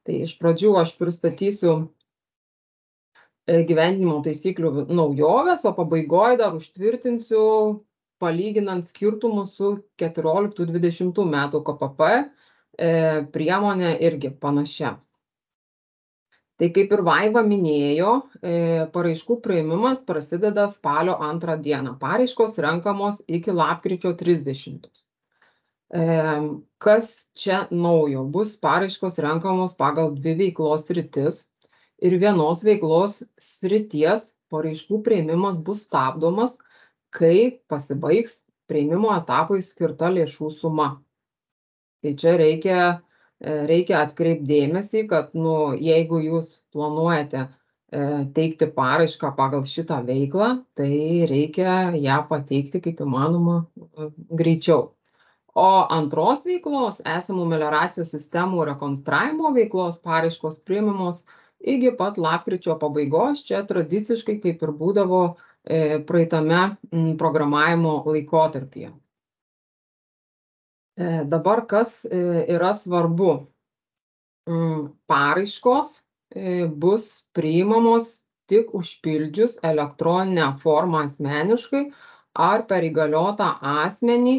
Tai iš pradžių aš pristatysiu gyvendinimo taisyklių naujoves, o pabaigoje dar užtvirtinsiu, palyginant skirtumus su 14-20 metų KPP priemonė irgi panašia. Tai kaip ir Vaiva minėjo, paraiškų priėmimas prasideda spalio 2 dieną. Paraiškos renkamos iki lapkričio 30. Kas čia naujo? Bus paraiškos renkamos pagal 2 veiklos sritis ir vienos veiklos srities paraiškų priėmimas bus stabdomas, kai pasibaigs priėmimo etapui skirta lėšų suma. Tai čia reikia atkreipti dėmesį, kad jeigu jūs planuojate teikti paraišką pagal šitą veiklą, tai reikia ją pateikti kaip įmanoma greičiau. O antros veiklos, esamų melioracijos sistemų rekonstravimo veiklos paraiškos priimamos iki pat lapkričio pabaigos, čia tradiciškai kaip ir būdavo praeitame programavimo laikotarpyje. Dabar kas yra svarbu? Paraiškos bus priimamos tik užpildžius elektroninę formą asmeniškai ar per įgaliotą asmenį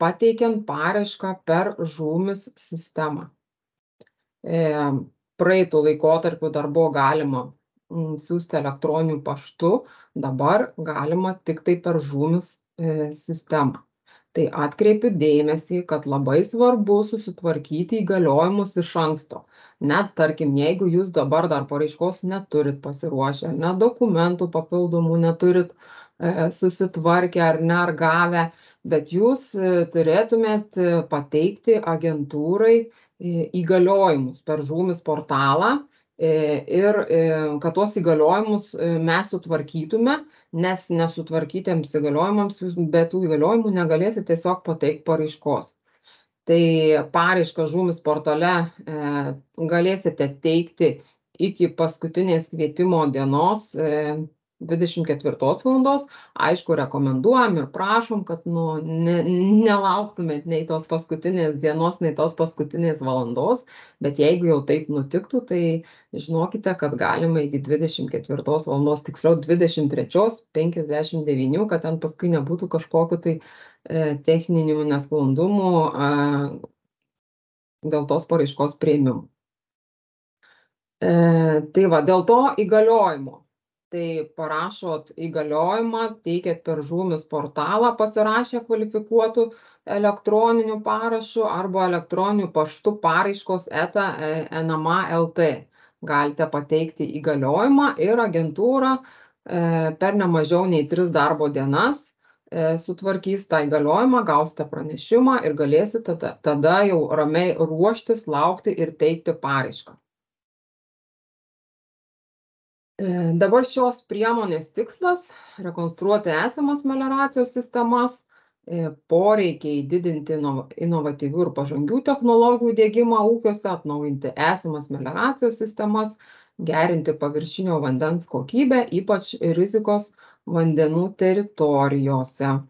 pateikiant paraišką per Žūmis sistemą. Praeitų laikotarpiu dar buvo galima siųsti elektroniniu paštu, dabar galima tik tai per Žūmis sistemą. Tai atkreipiu dėmesį, kad labai svarbu susitvarkyti įgaliojimus iš anksto. Net, tarkim, jeigu jūs dabar dar paraiškos neturit pasiruošę, net dokumentų papildomų neturit susitvarkę ar ne, ar gavę, bet jūs turėtumėt pateikti agentūrai įgaliojimus per Žūmis portalą ir kad tuos įgaliojimus mes sutvarkytume, nes nesutvarkytiems įgaliojimams be tų įgaliojimų negalėsit tiesiog pateikti paraiškos. Tai paraišką Žūmis portale galėsite teikti iki paskutinės kvietimo dienos 24 valandos. Aišku, rekomenduojam ir prašom, kad nelauktumėt nei tos paskutinės dienos, nei tos paskutinės valandos, bet jeigu jau taip nutiktų, tai žinokite, kad galima iki 24 valandos, tiksliau 23:59, kad ten paskui nebūtų kažkokiu tai techninių nesklandumų dėl tos paraiškos priėmimo. Tai va, dėl to įgaliojimo. Tai parašot įgaliojimą, teikiat per Žūmis portalą pasirašę kvalifikuotų elektroniniu parašu arba elektroniniu paštu paraiškos@nma.lt. Galite pateikti įgaliojimą ir agentūra per nemažiau nei 3 darbo dienas sutvarkys tą įgaliojimą, gausite pranešimą ir galėsite tada jau ramiai ruoštis, laukti ir teikti paraišką. Dabar šios priemonės tikslas - rekonstruoti esamas melioracijos sistemas, poreikiai didinti inovatyvių ir pažangių technologijų diegimą ūkiuose, atnaujinti esamas melioracijos sistemas, gerinti paviršinio vandens kokybę, ypač rizikos vandenų teritorijose.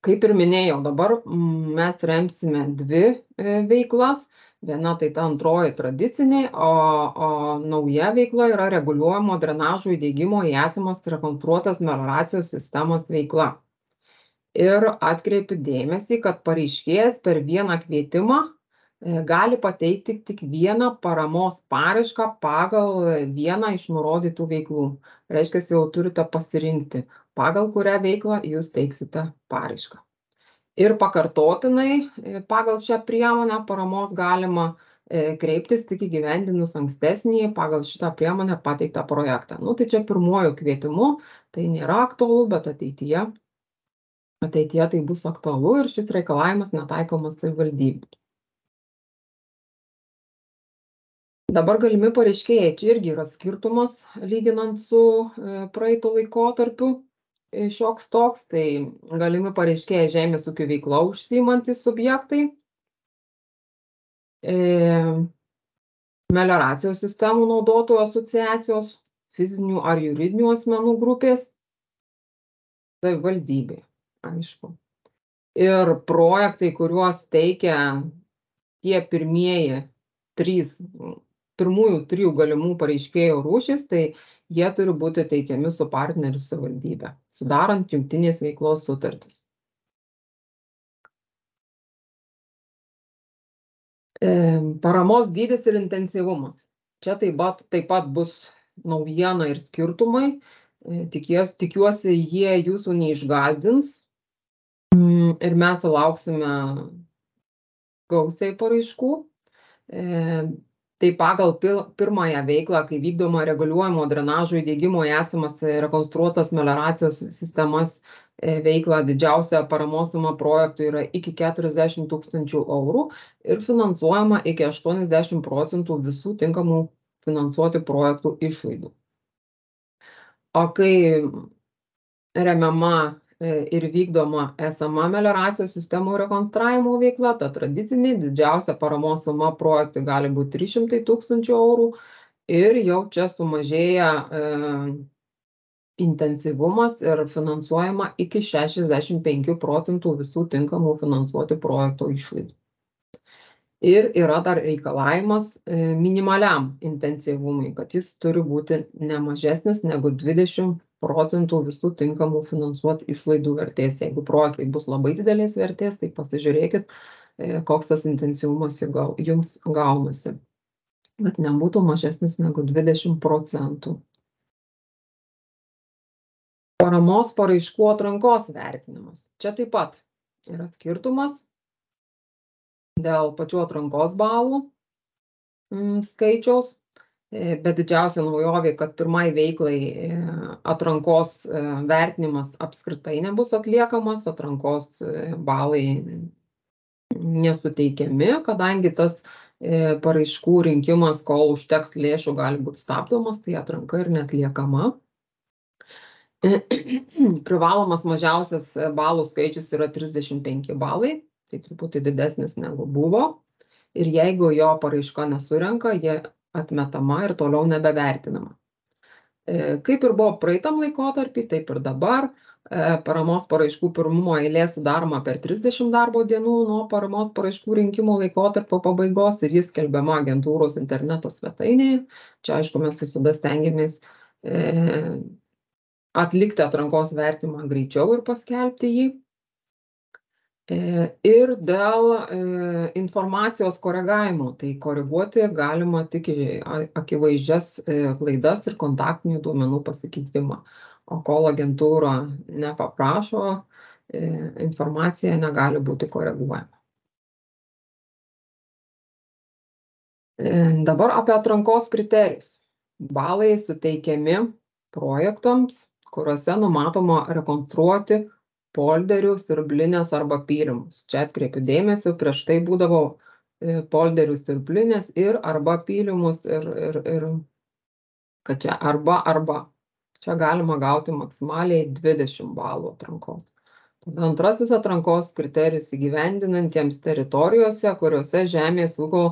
Kaip ir minėjau, dabar mes remsime 2 veiklas. Viena tai ta antroji tradicinė, o nauja veikla yra reguliuojamo drenažo įdiegimo į esamas rekonstruotas melioracijos sistemas veikla. Ir atkreipiu dėmesį, kad pareiškėjas per vieną kvietimą gali pateikti tik vieną paramos paraišką pagal vieną iš nurodytų veiklų. Reiškia, jau turite pasirinkti, pagal kurią veiklą jūs teiksite paraišką. Ir pakartotinai pagal šią priemonę paramos galima kreiptis tik įgyvendinus ankstesnį pagal šitą priemonę pateiktą projektą. Tai čia pirmuoju kvietimu, tai nėra aktualu, bet ateityje tai bus aktualu ir šis reikalavimas netaikomas savivaldybei. Dabar galimi pareiškėjai, čia irgi yra skirtumas lyginant su praeitu laikotarpiu. Šioks toks, tai galimi pareiškėjai žemės ūkio veikla užsiimantys subjektai, melioracijos sistemų naudotojų asociacijos, fizinių ar juridinių asmenų grupės, savivaldybė, aišku. Ir projektai, kuriuos teikia tie pirmieji pirmųjų 3 galimų pareiškėjų rūšys, tai jie turi būti teikiami su partneriu savivaldybė, sudarant jungtinės veiklos sutartis. Paramos dydis ir intensyvumas. Čia taip pat bus naujiena ir skirtumai. Tikiuosi, jie jūsų neišgąsdins ir mes lauksime gausiai paraiškų. Tai pagal pirmąją veiklą, kai vykdoma reguliuojamo drenažo įdiegimo į esamas rekonstruotas melioracijos sistemas veiklą, didžiausia paramos suma projektui yra iki 40 000 eurų ir finansuojama iki 80% visų tinkamų finansuoti projektų išlaidų. O kai remiama ir vykdoma esama melioracijos sistemų rekonstravimo veikla, ta tradicinė didžiausia paramos suma projektui gali būti 300 000 eurų ir jau čia sumažėja intensyvumas ir finansuojama iki 65% visų tinkamų finansuoti projekto išlaidų. Ir yra dar reikalavimas minimaliam intensyvumui, kad jis turi būti ne mažesnis negu 20% visų tinkamų finansuoti išlaidų vertės. Jeigu projektai bus labai didelės vertės, tai pasižiūrėkit, koks tas intensyvumas jums gaunasi, kad nebūtų mažesnis negu 20%. Paramos paraiškų atrankos vertinimas. Čia taip pat yra skirtumas dėl pačių atrankos balų skaičiaus, bet didžiausia naujovė, kad pirmai veiklai atrankos vertinimas apskritai nebus atliekamas, atrankos balai nesuteikiami, kadangi tas paraiškų rinkimas, kol užteks lėšų, gali būti stabdomas, tai atranka ir neatliekama. Privalomas mažiausias balų skaičius yra 35 balai. Tai truputį didesnis negu buvo. Ir jeigu jo paraiška nesurenka, jie atmetama ir toliau nebevertinama. Kaip ir buvo praeitam laikotarpį, taip ir dabar. Paramos paraiškų pirmumo eilė sudaroma per 30 darbo dienų nuo paramos paraiškų rinkimo laikotarpio pabaigos ir jis skelbiama agentūros interneto svetainėje. Čia, aišku, mes visada stengiamės atlikti atrankos vertinimą greičiau ir paskelbti jį. Ir dėl informacijos koregavimo, tai koreguoti galima tik akivaizdžias klaidas ir kontaktinių duomenų pasikeitimą. O kol agentūra nepaprašo, informacija negali būti koreguojama. Dabar apie atrankos kriterijus. Balai suteikiami projektams, kuriuose numatoma rekonstruoti polderių, siurblinės arba pylimus. Čia atkreipiu dėmesį, prieš tai būdavo polderių, siurblinės ir arba pylimus ir kad čia arba. Čia galima gauti maksimaliai 20 balų atrankos. Tada antrasis atrankos kriterijus įgyvendinantiems teritorijose, kuriuose žemės ūkio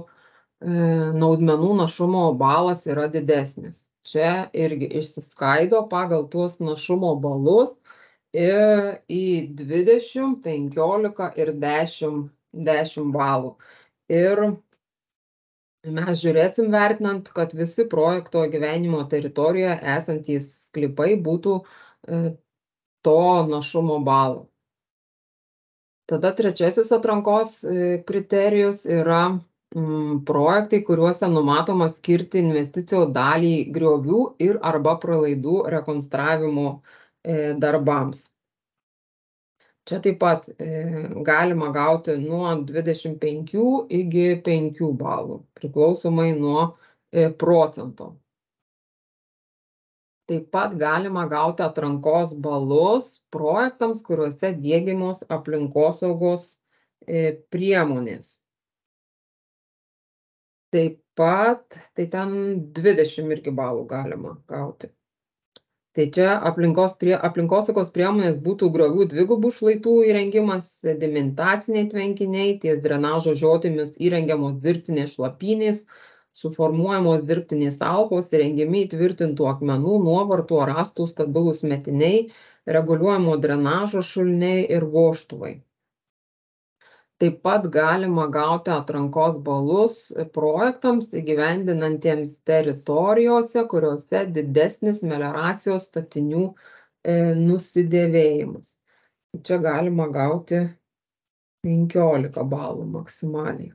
naudmenų našumo balas yra didesnis. Čia irgi išsiskaido pagal tuos našumo balus į 20, 15 ir 10 balų. Ir mes žiūrėsim vertinant, kad visi projekto gyvenimo teritorijoje esantys sklypai būtų to našumo balų. Tada trečiasis atrankos kriterijus yra projektai, kuriuose numatoma skirti investicijų dalį griovių ir arba pralaidų rekonstravimo darbams. Čia taip pat galima gauti nuo 25 iki 5 balų, priklausomai nuo procento. Taip pat galima gauti atrankos balus projektams, kuriuose diegiamos aplinkosaugos priemonės. Taip pat, tai ten 20 irgi balų galima gauti. Tai čia aplinkosaugos priemonės būtų griovių dvigubų šlaitų įrengimas, sedimentaciniai tvenkiniai, ties drenažo žiotimis įrengiamos dirbtinės šlapynės, suformuojamos dirbtinės alpos, įrengiami įtvirtintų akmenų, nuovartų ar rąstų stabilūs metiniai, reguliuojamo drenažo šuliniai ir vožtuvai. Taip pat galima gauti atrankos balus projektams įgyvendinantiems teritorijose, kuriuose didesnis melioracijos statinių nusidėvėjimas. Čia galima gauti 15 balų maksimaliai.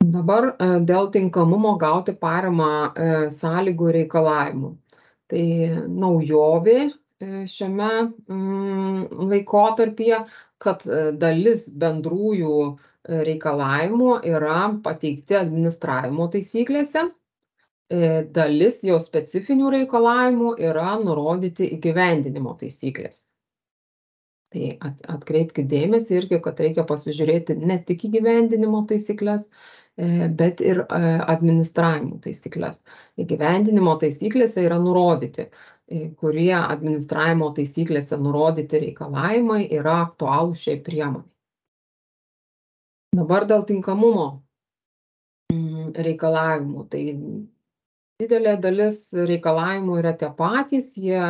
Dabar dėl tinkamumo gauti paramą sąlygų reikalavimų. Tai naujovė šiame laikotarpyje, kad dalis bendrųjų reikalavimų yra pateikti administravimo taisyklėse, dalis jo specifinių reikalavimų yra nurodyti įgyvendinimo taisyklės. Tai atkreipkite dėmesį irgi, kad reikia pasižiūrėti ne tik įgyvendinimo taisyklės, bet ir administravimo taisyklės. Įgyvendinimo taisyklėse yra nurodyti, kurie administravimo taisyklėse nurodyti reikalavimai yra aktualūs šiai priemonei. Dabar dėl tinkamumo reikalavimų. Tai didelė dalis reikalavimų yra tie patys, jie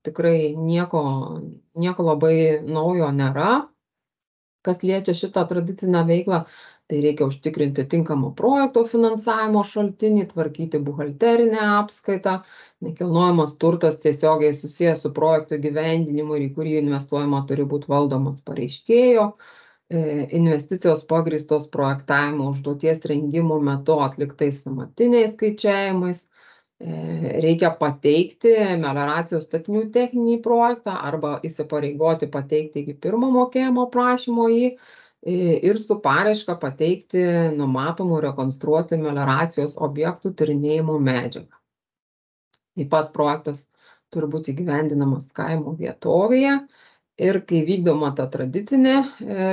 tikrai nieko labai naujo nėra. Kas liečia šitą tradicinę veiklą, tai reikia užtikrinti tinkamą projekto finansavimo šaltinį, tvarkyti buhalterinę apskaitą, nekilnojamas turtas tiesiogiai susijęs su projekto įgyvendinimu ir į kurį investuojama turi būti valdomas pareiškėjo, investicijos pagrįstos projektavimo užduoties rengimo metu atliktais samatiniais skaičiavimais, reikia pateikti melioracijos statinių techninį projektą arba įsipareigoti pateikti iki pirmo mokėjimo prašymo jį ir su paraiška pateikti numatomų rekonstruoti melioracijos objektų tyrinėjimo medžiagą. Taip pat projektas turi būti įgyvendinamas kaimo vietovėje ir kai vykdoma ta tradicinė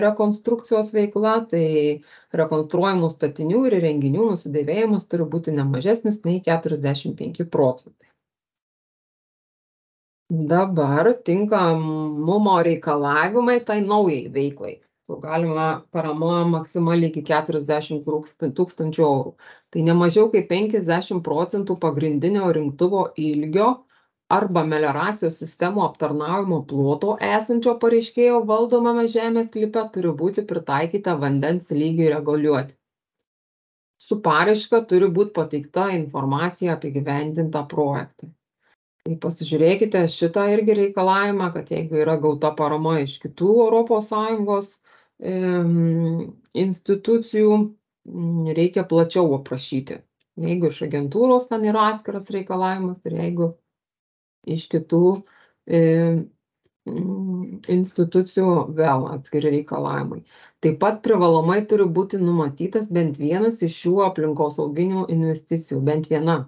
rekonstrukcijos veikla, tai rekonstruojamų statinių ir įrenginių nusidėvėjimas turi būti ne mažesnis nei 45%. Dabar tinkamumo reikalavimai tai naujai veiklai. Galima parama maksimaliai iki 40 000 eurų. Tai ne mažiau kaip 50% pagrindinio rinktuvo ilgio arba melioracijos sistemų aptarnaujimo ploto esančio pareiškėjo valdomame žemės sklype turi būti pritaikyta vandens lygiui reguliuoti. Su paraiška turi būti pateikta informacija apie įgyvendintą projektą. Tai pasižiūrėkite šitą irgi reikalavimą, kad jeigu yra gauta parama iš kitų ES institucijų, reikia plačiau aprašyti. Jeigu iš agentūros ten yra atskiras reikalavimas ir jeigu iš kitų institucijų vėl atskiri reikalavimai. Taip pat privalomai turi būti numatytas bent vienas iš šių aplinkosauginių investicijų, bent viena.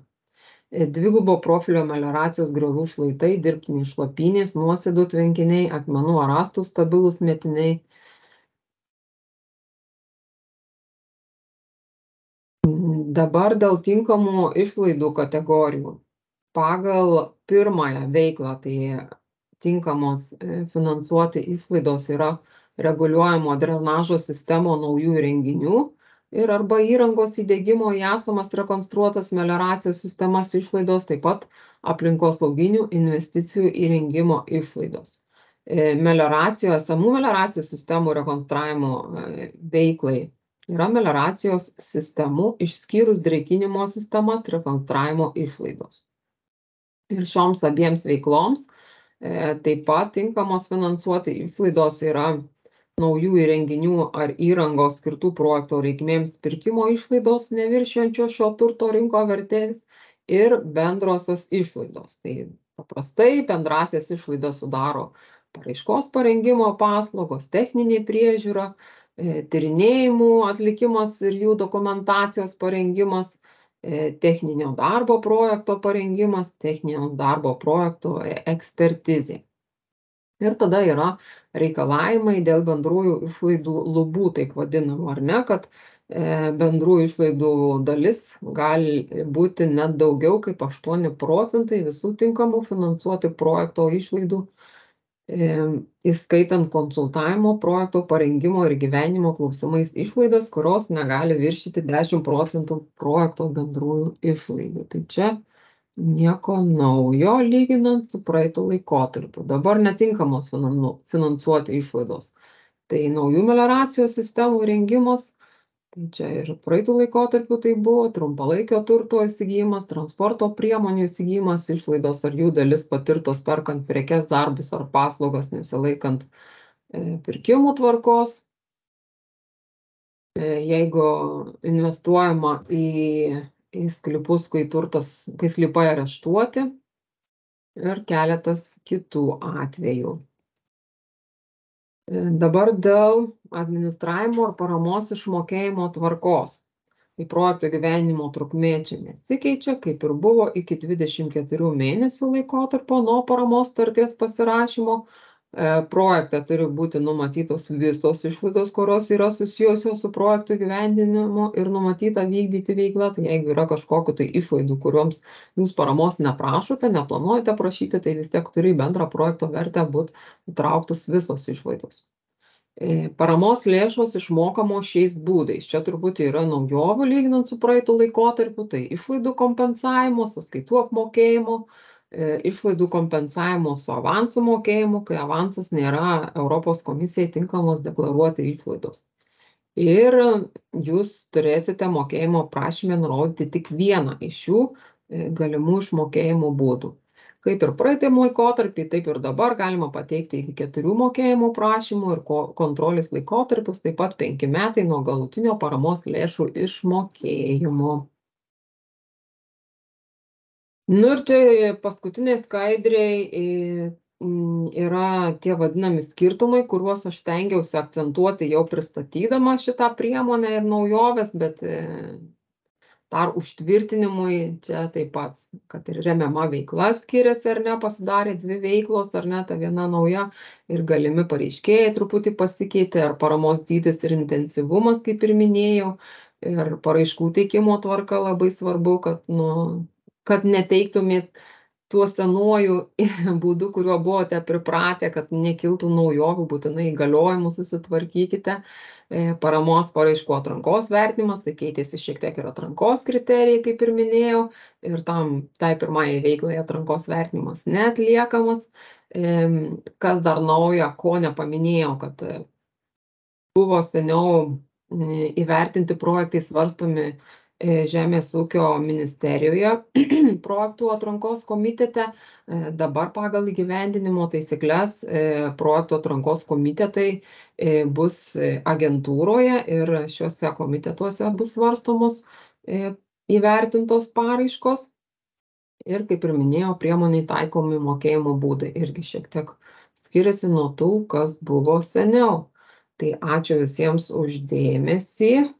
Dvigubo profilio melioracijos griovių šlaitai, dirbtiniai šlapynės, nuosėdų tvenkiniai, akmenų ar rąstų stabilūs metiniai. Dabar dėl tinkamų išlaidų kategorijų. Pagal pirmąją veiklą, tai tinkamos finansuoti išlaidos yra reguliuojamo drenažo sistemo naujų įrenginių ir arba įrangos įdiegimo į esamas rekonstruotas melioracijos sistemas išlaidos, taip pat aplinkosauginių investicijų įrengimo išlaidos. Esamų melioracijos sistemų rekonstravimo veiklai yra melioracijos sistemų išskyrus drėkinimo sistemas rekonstravimo išlaidos. Ir šioms abiems veikloms taip pat tinkamos finansuoti išlaidos yra naujų įrenginių ar įrangos skirtų projekto reikmėms pirkimo išlaidos neviršijančios šio turto rinko vertės ir bendrosios išlaidos. Tai paprastai bendrasias išlaidas sudaro paraiškos parengimo paslaugos, techninė priežiūra, tyrinėjimų atlikimas ir jų dokumentacijos parengimas, techninio darbo projekto parengimas, techninio darbo projekto ekspertizė. Ir tada yra reikalavimai dėl bendrųjų išlaidų lubų, taip vadinamų, ar ne, kad bendrųjų išlaidų dalis gali būti net daugiau kaip 8% visų tinkamų finansuoti projekto išlaidų, įskaitant konsultavimo, projekto parengimo ir gyvenimo klausimais išlaidas, kurios negali viršyti 10% projekto bendrųjų išlaidų. Tai čia Nieko naujo lyginant su praeitu laikotarpiu. Dabar netinkamos finansuoti išlaidos. Tai naujų melioracijos sistemų įrengimas, tai čia ir praeitų laikotarpiu tai buvo trumpalaikio turto įsigijimas, transporto priemonių įsigijimas, išlaidos ar jų dalis patirtos perkant prekes, darbus ar paslaugas nesilaikant pirkimų tvarkos. Jeigu investuojama į sklypus, kai sklypai areštuoti ir keletas kitų atvejų. Dabar dėl administravimo ir paramos išmokėjimo tvarkos. Tai projekto gyvenimo trukmė čia nesikeičia, kaip ir buvo iki 24 mėnesių laikotarpio nuo paramos sutarties pasirašymo. Projekte turi būti numatytos visos išlaidos, kurios yra susijusios su projekto įgyvendinimu ir numatyta vykdyti veiklą. Tai jeigu yra kažkokiu tai išlaidų, kurioms jūs paramos neprašote, neplanuojate prašyti, tai vis tiek turi bendrą projekto vertę būti įtrauktos visos išlaidos. Paramos lėšos išmokamos šiais būdais. Čia truputį yra naujovių lyginant su praeitu laikotarpiu, tai išlaidų kompensavimo, sąskaitų apmokėjimo, išlaidų kompensavimo su avansų mokėjimu, kai avansas nėra Europos komisijai tinkamos deklaruoti išlaidos. Ir jūs turėsite mokėjimo prašyme nurodyti tik vieną iš šių galimų išmokėjimo būdų. Kaip ir praeitam laikotarpį, taip ir dabar galima pateikti iki 4 mokėjimo prašymų ir kontrolės laikotarpis taip pat 5 metai nuo galutinio paramos lėšų išmokėjimo. Nu ir čia paskutiniai skaidriai yra tie vadinami skirtumai, kuriuos aš stengiausi akcentuoti jau pristatydama šitą priemonę ir naujoves, bet dar užtvirtinimui čia taip pat, kad ir remiama veikla skiriasi ar ne, pasidarė 2 veiklos ar ne, ta viena nauja ir galimi pareiškėjai truputį pasikeitė, ar paramos dydis ir intensyvumas, kaip ir minėjau, ir paraiškų teikimo tvarka labai svarbu, kad neteiktumėt tuo senuoju būdu, kuriuo buvote pripratę, kad nekiltų naujovių, būtinai įgaliojimus susitvarkykite. Paramos paraiškų atrankos vertinimas, tai keitėsi šiek tiek ir atrankos kriterijai, kaip ir minėjau, ir tai pirmai veiklai atrankos vertinimas neatliekamas. Kas dar nauja, ko nepaminėjau, kad buvo seniau įvertinti projektai svarstomi Žemės ūkio ministerijoje projektų atrankos komitete. Dabar pagal įgyvendinimo taisykles projektų atrankos komitetai bus agentūroje ir šiuose komitetuose bus svarstomos įvertintos paraiškos. Ir kaip ir minėjau, priemoniai taikomi mokėjimo būdai irgi šiek tiek skiriasi nuo tų, kas buvo seniau. Tai ačiū visiems už dėmesį.